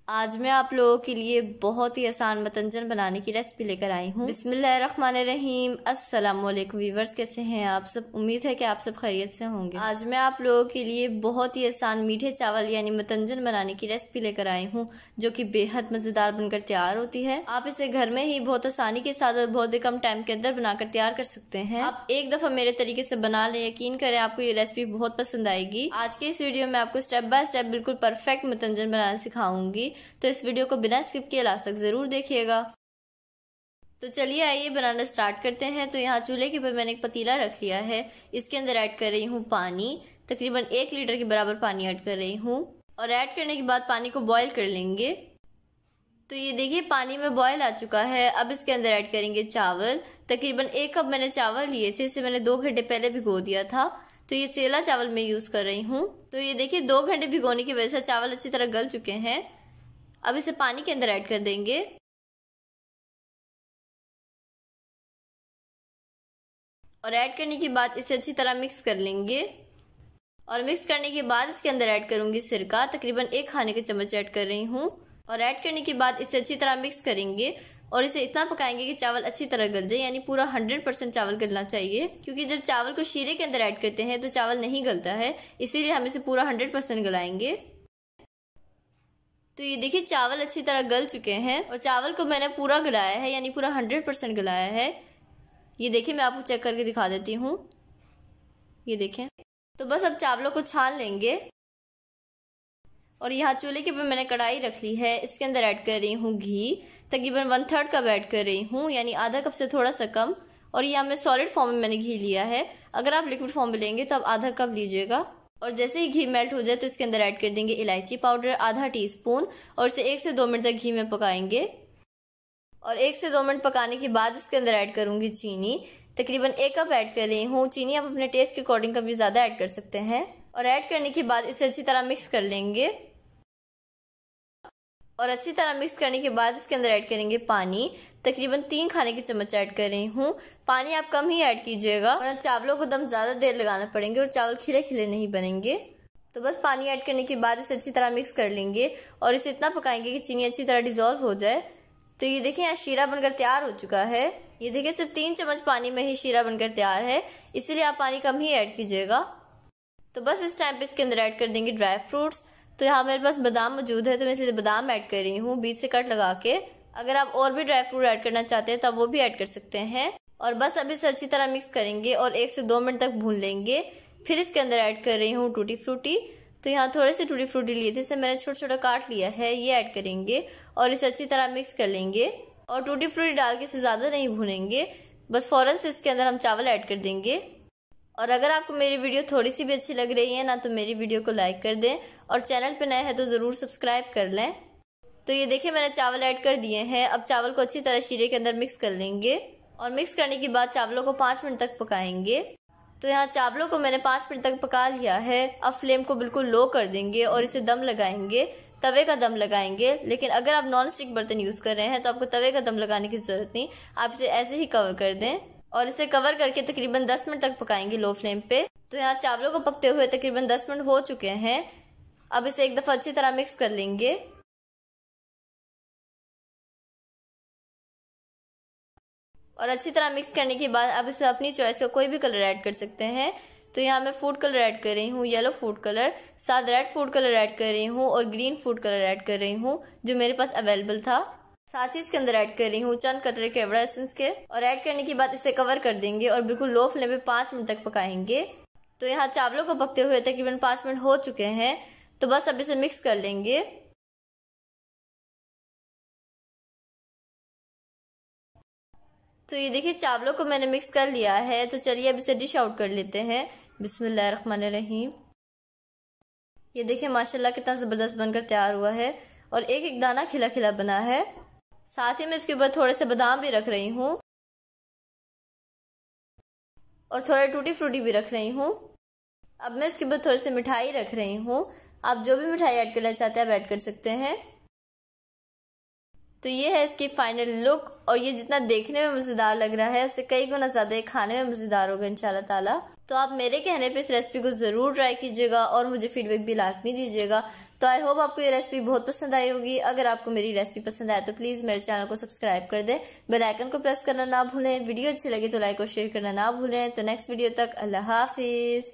आज मैं आप लोगों के लिए बहुत ही आसान मतंजन बनाने की रेसिपी लेकर आई हूँ। बिस्मिल्लाहिर्रहमानिर्रहीम। अस्सलाम वालेकुम व्यूअर्स, कैसे हैं आप सब? उम्मीद है कि आप सब खैरियत से होंगे। आज मैं आप लोगों के लिए बहुत ही आसान मीठे चावल यानी मतंजन बनाने की रेसिपी लेकर आई हूँ, जो कि बेहद मजेदार बनकर तैयार होती है। आप इसे घर में ही बहुत आसानी के साथ और बहुत ही कम टाइम के अंदर बनाकर तैयार कर सकते हैं। आप एक दफा मेरे तरीके से बना लें, यकीन करें आपको ये रेसिपी बहुत पसंद आएगी। आज के इस वीडियो में आपको स्टेप बाय स्टेप बिल्कुल परफेक्ट मतंजन बनाना सिखाऊंगी, तो इस वीडियो को बिना स्किप किए लास्ट तक जरूर देखिएगा। तो चलिए आइए बनाना स्टार्ट करते हैं। तो यहाँ चूल्हे के ऊपर मैंने एक पतीला रख लिया है। इसके अंदर ऐड कर रही हूँ पानी, तकरीबन 1 लीटर के बराबर पानी ऐड कर रही हूँ। और ऐड करने के बाद पानी को बॉईल कर लेंगे। तो ये देखिए पानी में बॉईल आ चुका है। अब इसके अंदर ऐड करेंगे चावल। तकरीबन 1 कप मैंने चावल लिए थे, इसे मैंने 2 घंटे पहले भिगो दिया था। तो ये सेला चावल मैं यूज कर रही हूँ। तो ये देखिए 2 घंटे भिगोने की वजह से चावल अच्छी तरह गल चुके हैं। अब इसे पानी के अंदर ऐड कर देंगे और ऐड करने के बाद इसे अच्छी तरह मिक्स कर लेंगे। और मिक्स करने के बाद इसके अंदर ऐड करूंगी सिरका, तकरीबन 1 खाने के चम्मच ऐड कर रही हूँ। और ऐड करने के बाद इसे अच्छी तरह मिक्स करेंगे और इसे इतना पकाएंगे कि चावल अच्छी तरह गल जाए, यानी पूरा 100% चावल गलना चाहिए। क्योंकि जब चावल को शीरे के अंदर ऐड करते हैं तो चावल नहीं गलता है, इसीलिए हम इसे पूरा 100% गलाएंगे। तो ये देखिए चावल अच्छी तरह गल चुके हैं और चावल को मैंने पूरा गलाया है, यानी पूरा 100% गलाया है। ये देखिए मैं आपको चेक करके दिखा देती हूँ। ये देखें। तो बस अब चावलों को छान लेंगे। और यहाँ चूल्हे के ऊपर मैंने कढ़ाई रख ली है। इसके अंदर ऐड कर रही हूँ घी, तकरीबन 1/3 कप ऐड कर रही हूँ, यानी आधा कप से थोड़ा सा कम। और यहाँ मैं सॉलिड फॉर्म में मैंने घी लिया है। अगर आप लिक्विड फॉर्म में लेंगे तो आप आधा कप लीजिएगा। और जैसे ही घी मेल्ट हो जाए तो इसके अंदर ऐड कर देंगे इलायची पाउडर आधा टीस्पून और इसे 1 से 2 मिनट तक घी में पकाएंगे। और 1 से 2 मिनट पकाने के बाद इसके अंदर ऐड करूंगी चीनी, तकरीबन 1 कप ऐड कर रही हूँ। चीनी आप अपने टेस्ट के अकॉर्डिंग कभी ज्यादा ऐड कर सकते हैं। और ऐड करने के बाद इसे अच्छी तरह मिक्स कर लेंगे। और अच्छी तरह मिक्स करने के बाद इसके अंदर ऐड करेंगे पानी, तकरीबन 3 खाने के चम्मच ऐड कर रही हूँ। पानी आप कम ही ऐड कीजिएगा वरना चावलों को दम ज्यादा देर लगाना पड़ेंगे और चावल खिले खिले नहीं बनेंगे। तो बस पानी ऐड करने के बाद इसे अच्छी तरह मिक्स कर लेंगे और इसे इतना पकाएंगे कि चीनी अच्छी तरह डिजोल्व हो जाए। तो ये देखिए यहाँ शीरा बनकर तैयार हो चुका है। ये देखिए सिर्फ 3 चम्मच पानी में ही शीरा बनकर तैयार है, इसीलिए आप पानी कम ही ऐड कीजिएगा। तो बस इस टाइम पे इसके अंदर ऐड कर देंगे ड्राई फ्रूट्स। तो यहाँ मेरे पास बादाम मौजूद है, तो मैं इसलिए बादाम ऐड कर रही हूँ बीच से कट लगा के। अगर आप और भी ड्राई फ्रूट ऐड करना चाहते हैं तो आप वो भी ऐड कर सकते हैं। और बस अब इसे अच्छी तरह मिक्स करेंगे और 1 से 2 मिनट तक भून लेंगे। फिर इसके अंदर ऐड कर रही हूँ टूटी फ्रूटी। तो यहाँ थोड़े से टूटी फ्रूटी लिए थे, इसे मैंने छोटा छोटा काट लिया है, ये ऐड करेंगे और इसे अच्छी तरह मिक्स कर लेंगे। और टूटी फ्रूटी डाल के इसे ज्यादा नहीं भूनेंगे, बस फौरन से इसके अंदर हम चावल ऐड कर देंगे। और अगर आपको मेरी वीडियो थोड़ी सी भी अच्छी लग रही है ना, तो मेरी वीडियो को लाइक कर दें और चैनल पे नए हैं तो जरूर सब्सक्राइब कर लें। तो ये देखिए मैंने चावल ऐड कर दिए हैं। अब चावल को अच्छी तरह शीरे के अंदर मिक्स कर लेंगे और मिक्स करने के बाद चावलों को 5 मिनट तक पकाएंगे। तो यहाँ चावलों को मैंने 5 मिनट तक पका लिया है। अब फ्लेम को बिल्कुल लो कर देंगे और इसे दम लगाएंगे, तवे का दम लगाएंगे। लेकिन अगर आप नॉन स्टिक बर्तन यूज कर रहे हैं तो आपको तवे का दम लगाने की जरूरत नहीं, आप इसे ऐसे ही कवर कर दें और इसे कवर करके तकरीबन 10 मिनट तक पकाएंगे लो फ्लेम पे। तो यहाँ चावलों को पकते हुए तकरीबन 10 मिनट हो चुके हैं। अब इसे एक दफा अच्छी तरह मिक्स कर लेंगे। और अच्छी तरह मिक्स करने के बाद अब इसमें अपनी चॉइस का कोई भी कलर ऐड कर सकते हैं। तो यहाँ मैं फूड कलर ऐड कर रही हूँ, येलो फूड कलर, साथ रेड फूड कलर ऐड कर रही हूँ और ग्रीन फूड कलर ऐड कर रही हूँ जो मेरे पास अवेलेबल था। साथ ही इसके अंदर ऐड कर रही हूँ चंद कतरे केवड़ा एसेंस के। और ऐड करने के बाद इसे कवर कर देंगे और बिल्कुल लो फ्लेम पे 5 मिनट तक पकाएंगे। तो यहाँ चावलों को पकते हुए तकरीबन 5 मिनट हो चुके हैं। तो बस अब इसे मिक्स कर लेंगे। तो ये देखिए चावलों को मैंने मिक्स कर लिया है। तो चलिए अब इसे डिश आउट कर लेते हैं। बिस्मिल्लाहिर्रहमानिर्रहीम। ये देखिए माशाल्लाह कितना जबरदस्त बनकर तैयार हुआ है और एक एक दाना खिला खिला बना है। साथ ही मैं इसके ऊपर थोड़े से बादाम भी रख रही हूँ और थोड़े टूटी फ्रूटी भी रख रही हूँ। अब मैं इसके ऊपर थोड़ी सी मिठाई रख रही हूँ। आप जो भी मिठाई ऐड करना चाहते हैं आप ऐड कर सकते हैं। तो ये है इसकी फाइनल लुक, और ये जितना देखने में मज़ेदार लग रहा है उससे कई गुना ज़्यादा खाने में मज़ेदार होगा इंशाल्लाह ताला। तो आप मेरे कहने पे इस रेसिपी को ज़रूर ट्राई कीजिएगा और मुझे फीडबैक भी लाजमी दीजिएगा। तो आई होप आपको ये रेसिपी बहुत पसंद आई होगी। अगर आपको मेरी रेसिपी पसंद आए तो प्लीज़ मेरे चैनल को सब्सक्राइब कर दें, बेल आइकन को प्रेस करना ना भूलें। वीडियो अच्छी लगी तो लाइक और शेयर करना ना भूलें। तो नेक्स्ट वीडियो तक अल्लाह हाफिज़।